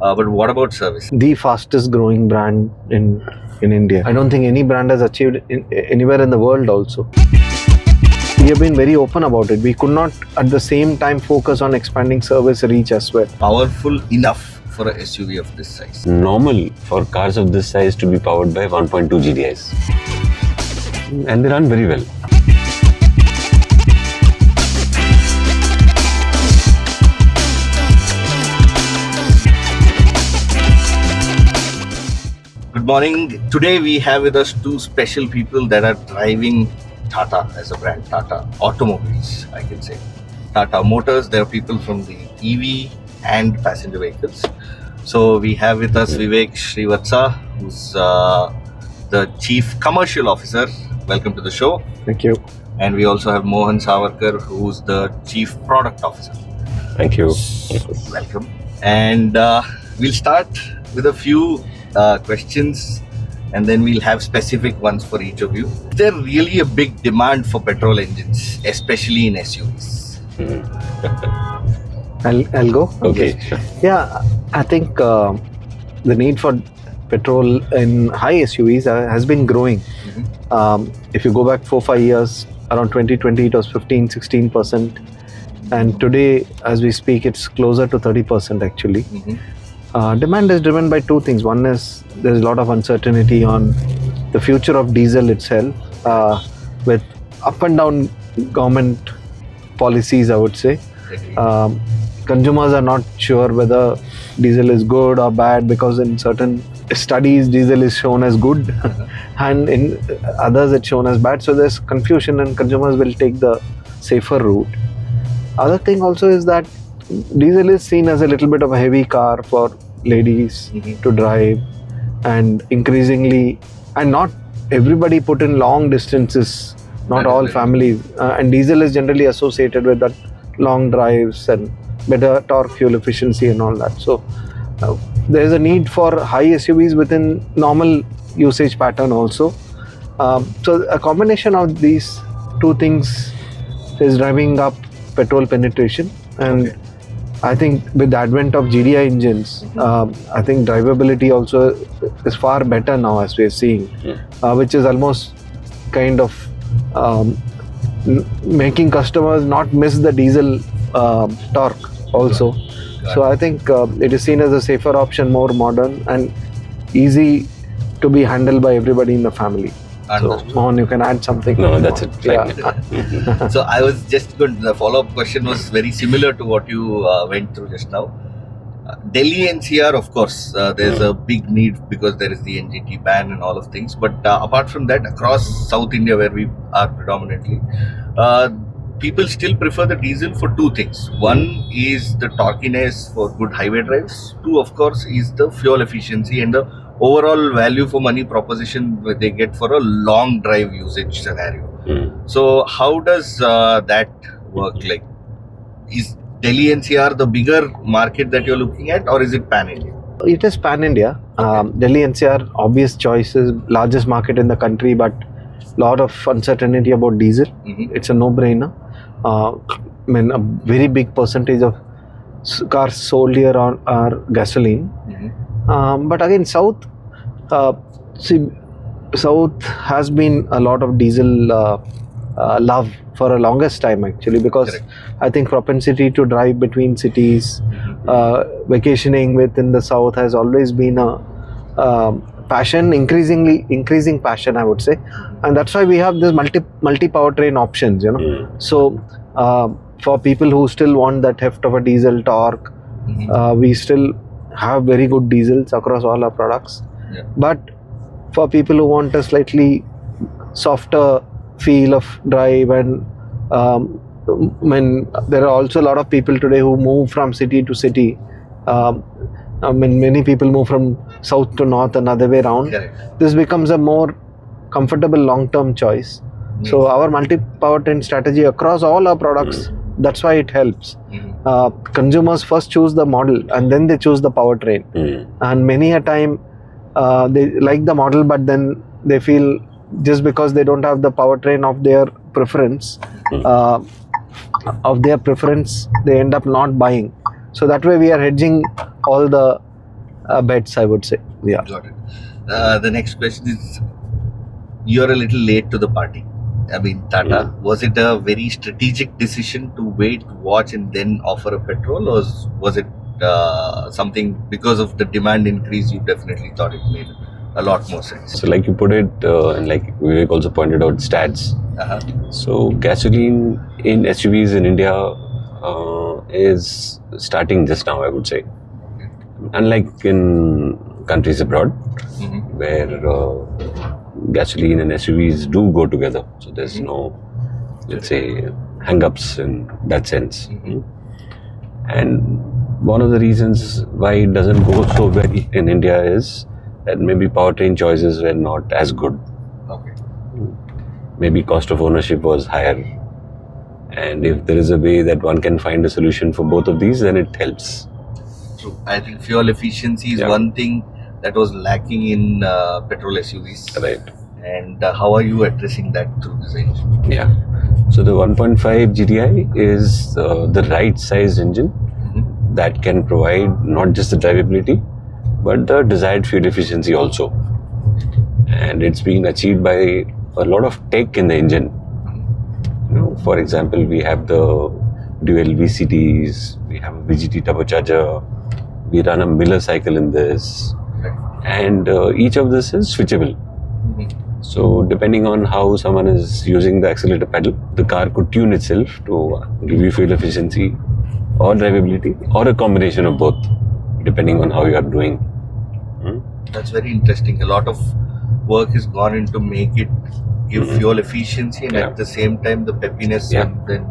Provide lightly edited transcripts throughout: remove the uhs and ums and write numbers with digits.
But what about service? The fastest growing brand in India. I don't think any brand has achieved anywhere in the world also. We have been very open about it. We could not at the same time focus on expanding service reach as well. Powerful enough for a SUV of this size? Normal for cars of this size to be powered by 1.2 GDIs. And they run very well. Good morning. Today we have with us two special people that are driving Tata as a brand. Tata Automobiles, I can say. Tata Motors, there are people from the EV and passenger vehicles. So we have with us Vivek Srivatsa, who's the Chief Commercial Officer. Welcome to the show. Thank you. And we also have Mohan Savarkar, who's the Chief Product Officer. Thank you. Welcome. And we'll start with a few questions, and then we'll have specific ones for each of you. Is there really a big demand for petrol engines, especially in SUVs? I'll go. Okay, sure. Yeah, I think the need for petrol in high SUVs has been growing. If you go back 4-5 years, around 2020 it was 15-16%, and today as we speak it's closer to 30% actually. Demand is driven by two things. One is there's a lot of uncertainty on the future of diesel itself, with up and down government policies, I would say. Consumers are not sure whether diesel is good or bad, because in certain studies diesel is shown as good and in others it's shown as bad. So there's confusion and consumers will take the safer route. Other thing also is that diesel is seen as a little bit of a heavy car for ladies to drive, and increasingly, and not everybody put in long distances, not all families, and diesel is generally associated with that long drives and better torque, fuel efficiency and all that. So there is a need for high SUVs within normal usage pattern also. So a combination of these two things is driving up petrol penetration, and I think with the advent of GDI engines, I think drivability also is far better now, as we are seeing, which is almost kind of making customers not miss the diesel torque also. So I think it is seen as a safer option, more modern and easy to be handled by everybody in the family. So, Mohan, you can add something. No, that's it. Yeah. So I was just going to, the follow-up question was very similar to what you went through just now. Delhi NCR, of course, there's a big need because there is the NGT ban and all of things. But apart from that, across South India, where we are predominantly, people still prefer the diesel for two things. One is the torquiness for good highway drives. Two, of course, is the fuel efficiency and the overall value for money proposition they get for a long drive usage scenario. So how does that work? Like, is Delhi NCR the bigger market that you're looking at, or is it pan-India? It is pan-India. Delhi NCR, obvious choices, largest market in the country, but lot of uncertainty about diesel. It's a no-brainer. I mean, a very big percentage of cars sold here are gasoline. But again, South has been a lot of diesel love for a longest time actually, because I think propensity to drive between cities, vacationing within the South has always been a passion, increasing passion, I would say, and that's why we have this multi powertrain options, you know. So for people who still want that heft of a diesel torque, we still have very good diesels across all our products. But for people who want a slightly softer feel of drive, and there are also a lot of people today who move from city to city. Many people move from south to north and other way around. This becomes a more comfortable long-term choice. So our multi-powertrain strategy across all our products, that's why it helps. Consumers first choose the model and then they choose the powertrain. And many a time they like the model, but then they feel just because they don't have the powertrain of their preference, they end up not buying. So that way we are hedging all the bets, I would say. Yeah. Got it. The next question is, you're a little late to the party. I mean, Tata, was it a very strategic decision to wait, watch, and then offer a petrol, or was it something because of the demand increase? You definitely thought it made a lot more sense. So like you put it, and like Vivek also pointed out, stats. So gasoline in SUVs in India is starting just now, I would say. Unlike in countries abroad, where gasoline and SUVs do go together. So there's no, let's say, hang-ups in that sense. And one of the reasons why it doesn't go so well in India is that maybe powertrain choices were not as good. Maybe cost of ownership was higher. And if there is a way that one can find a solution for both of these, then it helps. True. I think fuel efficiency is one thing that was lacking in petrol SUVs. Right. And how are you addressing that through this engine? Yeah. So the 1.5 GDI is the right sized engine that can provide not just the drivability, but the desired fuel efficiency also. And it's been achieved by a lot of tech in the engine. You know, for example, we have the dual VCTs, we have a VGT turbocharger, we run a Miller cycle in this, and each of this is switchable. So depending on how someone is using the accelerator pedal, the car could tune itself to give you fuel efficiency or drivability, or a combination of both, depending on how you are doing. That's very interesting. A lot of work has gone into make it give fuel efficiency, and at the same time the peppiness and the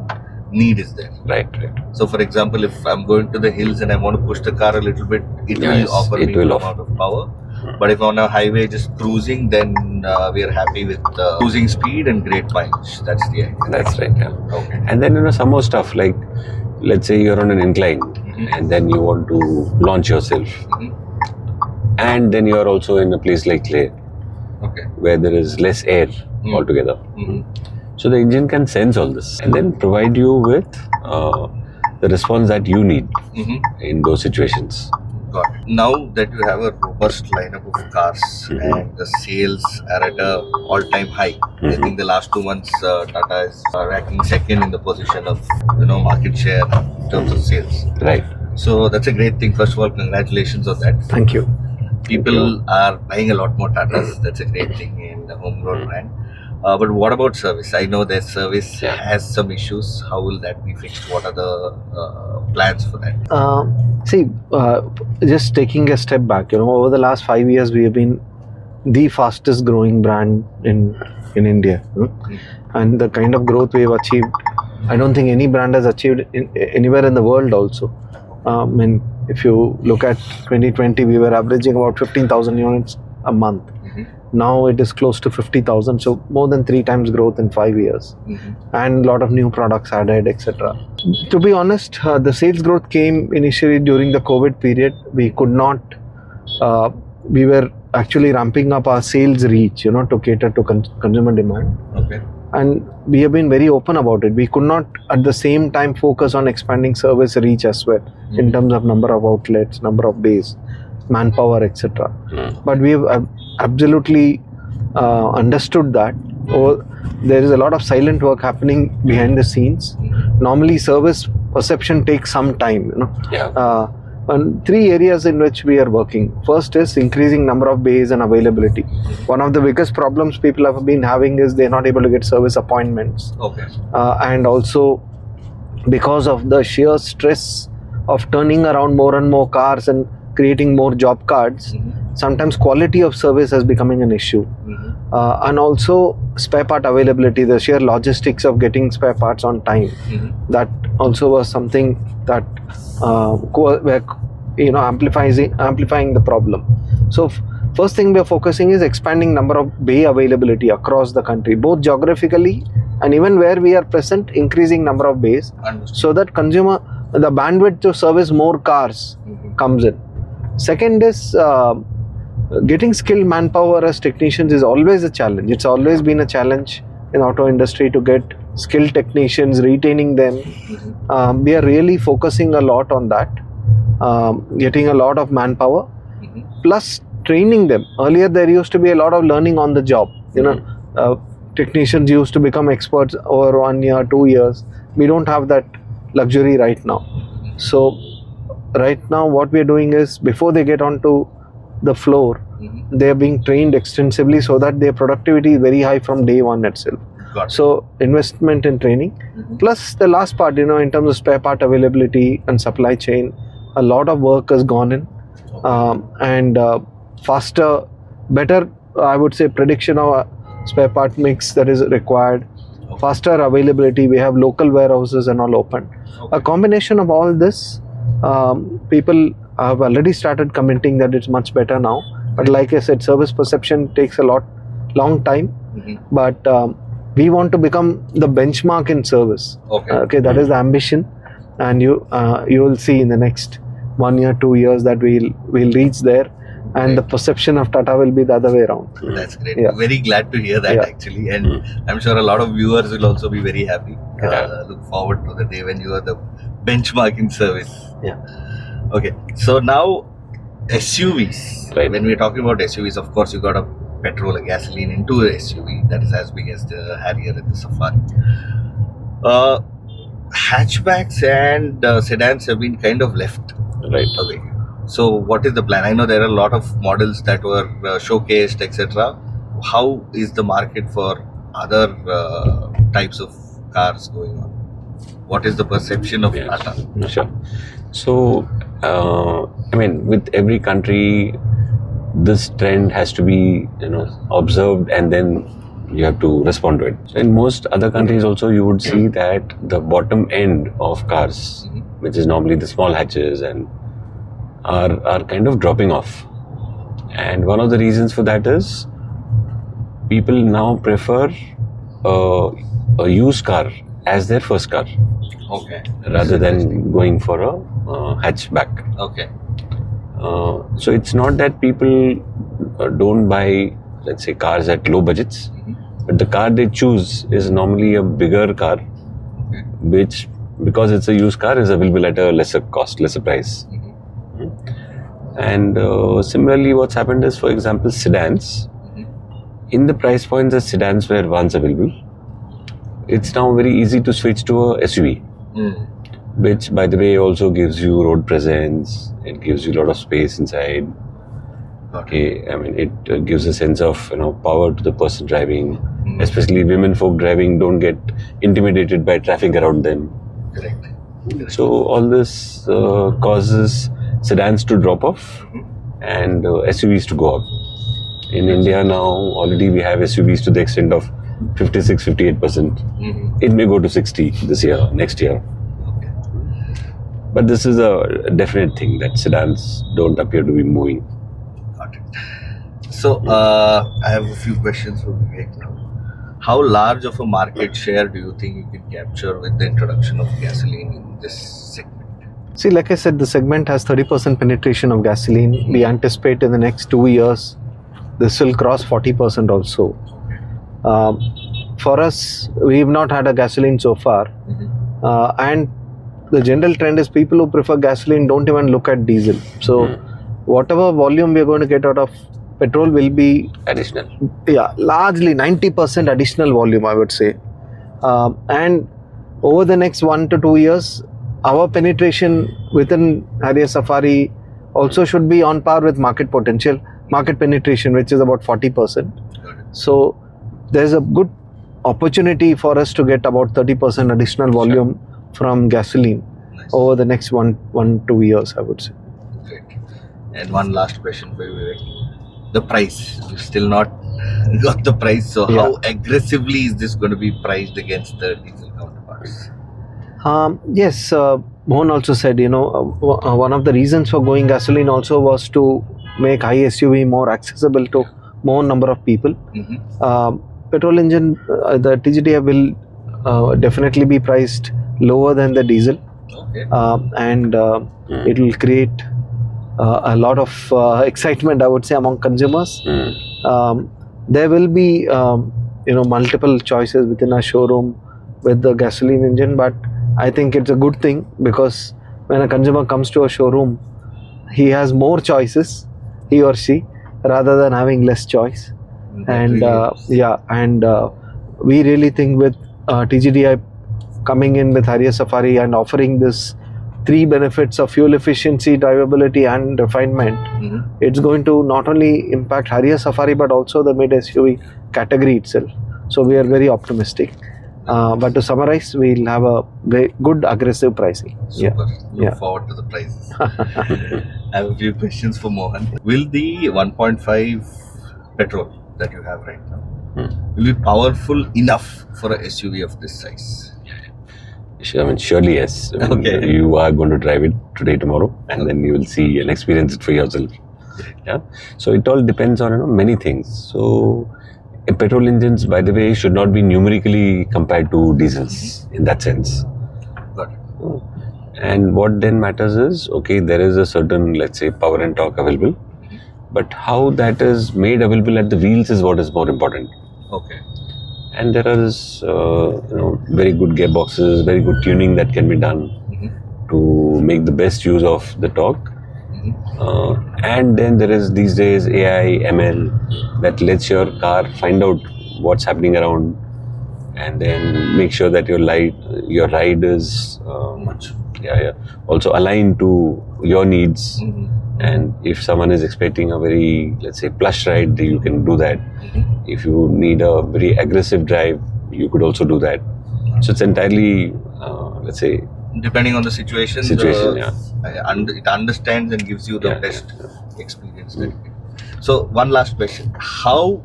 need is there. Right. So for example, if I'm going to the hills and I want to push the car a little bit, it will offer me an amount of power. But if on a highway just cruising, then we are happy with cruising speed and great mileage. That's the idea. That's right. Yeah. Okay. And then some more stuff, like let's say you're on an incline and then you want to launch yourself, and then you're also in a place like Leh, where there is less air altogether. So the engine can sense all this and then provide you with the response that you need in those situations. Got it. Now that you have a robust lineup of cars and the sales are at a all-time high, I think the last 2 months Tata is ranking second in the position of market share in terms of sales. Right. So that's a great thing. First of all, congratulations on that. Thank you. People are buying a lot more Tatas. That's a great thing in the homegrown brand. But what about service? I know their service has some issues. How will that be fixed? What are the plans for that? Just taking a step back, over the last 5 years, we have been the fastest growing brand in India. And the kind of growth we have achieved, I don't think any brand has achieved anywhere in the world also. If you look at 2020, we were averaging about 15,000 units a month. Now it is close to 50,000, so more than 3 times growth in 5 years, and a lot of new products added, etc. To be honest, the sales growth came initially during the COVID period. We could not, we were actually ramping up our sales reach, to cater to consumer demand. And we have been very open about it. We could not at the same time focus on expanding service reach as well, in terms of number of outlets, number of bays, manpower, etc. But we have absolutely understood that there is a lot of silent work happening behind the scenes. Normally service perception takes some time, and 3 areas in which we are working. First is increasing number of bays and availability. One of the biggest problems people have been having is they're not able to get service appointments. And also because of the sheer stress of turning around more and more cars and creating more job cards, sometimes quality of service is becoming an issue. And also spare part availability, the sheer logistics of getting spare parts on time. That also was something that were amplifying the problem. So first thing we are focusing is expanding number of bay availability across the country, both geographically and even where we are present, increasing number of bays, so that the bandwidth to service more cars comes in. Second is getting skilled manpower as technicians is always a challenge. It's always been a challenge in auto industry to get skilled technicians, retaining them. We are really focusing a lot on that, getting a lot of manpower. plus training them. Earlier there used to be a lot of learning on the job. Technicians used to become experts over 1 year, 2 years. We don't have that luxury right now. So right now what we are doing is, before they get onto the floor, they are being trained extensively so that their productivity is very high from day one itself. So investment in training, plus the last part, in terms of spare part availability and supply chain, a lot of work has gone in, and faster, better, I would say, prediction of a spare part mix that is required, faster availability. We have local warehouses and all open. A combination of all this, people have already started commenting that it's much better now. But like I said, service perception takes a long time. But we want to become the benchmark in service. Okay, that is the ambition, and you will see in the next 1 year, 2 years that we'll reach there, and the perception of Tata will be the other way around. That's great. Very glad to hear that actually, and I'm sure a lot of viewers will also be very happy. Look forward to the day when you are the benchmark in service. Okay, so now SUVs. When we're talking about SUVs, of course, you got a petrol, a gasoline into a SUV that is as big as the Harrier and the Safari. Hatchbacks and sedans have been kind of left away. So what is the plan? I know there are a lot of models that were showcased, etc. How is the market for other types of cars going on? What is the perception of Tata? Sure. So, with every country, this trend has to be, observed, and then you have to respond to it. So in most other countries also, you would see that the bottom end of cars, which is normally the small hatches, and are kind of dropping off. And one of the reasons for that is people now prefer a used car as their first car. Rather than going for a hatchback. So it's not that people don't buy, let's say, cars at low budgets, but the car they choose is normally a bigger car, which, because it's a used car, is available at a lesser cost, lesser price. And similarly, what's happened is, for example, sedans. In the price points that sedans were once available, it's now very easy to switch to a SUV. Which, by the way, also gives you road presence. It gives you a lot of space inside. It gives a sense of power to the person driving. Especially women folk driving don't get intimidated by traffic around them. So all this causes sedans to drop off and SUVs to go up. In India now, already we have SUVs to the extent of 56-58%. It may go to 60 this year, next year. But this is a definite thing that sedans don't appear to be moving. Got it. So I have a few questions for Vivek now. How large of a market share do you think you can capture with the introduction of gasoline in this segment? See, like I said, the segment has 30% penetration of gasoline. We anticipate in the next 2 years, this will cross 40% also. For us, we have not had a gasoline so far. And the general trend is people who prefer gasoline don't even look at diesel. So whatever volume we are going to get out of petrol will be additional. Largely 90% additional volume, I would say. And over the next 1 to 2 years, our penetration within Harrier Safari also should be on par with market potential, market penetration, which is about 40%. So there's a good opportunity for us to get about 30% additional volume from gasoline over the next 1-2 years, I would say. Great. And one last question for you, Vivek. The price. You've still not got the price. So how aggressively is this going to be priced against the diesel counterparts? Yes, Mohan also said, one of the reasons for going gasoline also was to make high SUV more accessible to more number of people. Petrol engine, the TGTF will definitely be priced lower than the diesel, and it will create a lot of excitement, I would say, among consumers. There will be multiple choices within a showroom with the gasoline engine, but I think it's a good thing, because when a consumer comes to a showroom, he has more choices, he or she, rather than having less choice. And we really think with TGDI coming in with Harrier Safari and offering this 3 benefits of fuel efficiency, drivability and refinement, it's going to not only impact Harrier Safari but also the mid SUV category itself. So we are very optimistic. But to summarize, we'll have a very good aggressive pricing. Super. Look forward to the prices. I have a few questions for Mohan. Will the 1.5 petrol that you have right now will be powerful enough for a SUV of this size? I mean, surely yes. I mean, Okay. You are going to drive it today, tomorrow, and then you will see and experience it for yourself. Yeah. So it all depends on many things. So petrol engines, by the way, should not be numerically compared to diesels in that sense. Got it. And what then matters is, okay, there is a certain, let's say, power and torque available, but how that is made available at the wheels is what is more important. Okay. And there is, very good gearboxes, very good tuning that can be done to make the best use of the torque. And then there is these days AI, ML that lets your car find out what's happening around, and then make sure that your ride is also aligned to your needs. And if someone is expecting a very, let's say, plush ride, you can do that. If you need a very aggressive drive, you could also do that. So it's entirely, let's say, depending on the situation, it understands and gives you the best experience. So one last question: how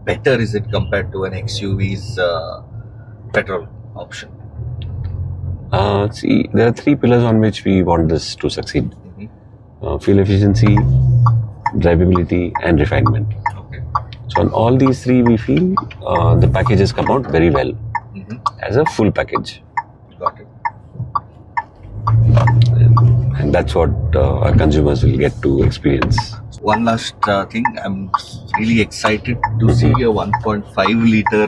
better is it compared to an XUV's petrol option? See, there are 3 pillars on which we want this to succeed: fuel efficiency, drivability, and refinement. Okay. So on all these 3, we feel the packages come out very well as a full package. Got it. And that's what our consumers will get to experience. One last thing, I'm really excited to see a 1.5 liter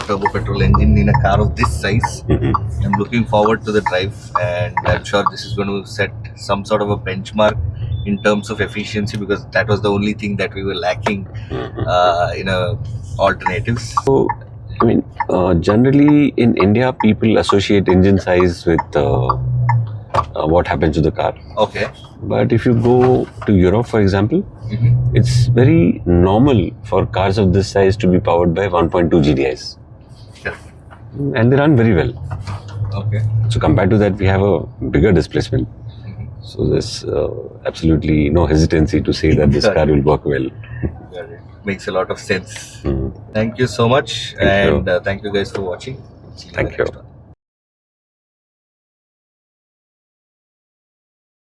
turbo petrol engine in a car of this size. I'm looking forward to the drive, and I'm sure this is going to set some sort of a benchmark in terms of efficiency, because that was the only thing that we were lacking in alternatives. So, I mean, generally in India, people associate engine size with what happens to the car. Okay. But if you go to Europe, for example, it's very normal for cars of this size to be powered by 1.2 GDIs. Yeah. And they run very well. Okay. So compared to that, we have a bigger displacement. So there's absolutely no hesitancy to say that this car will work well. Got it. Makes a lot of sense. Thank you so much, thank you guys for watching. See you in the Thank you. next one.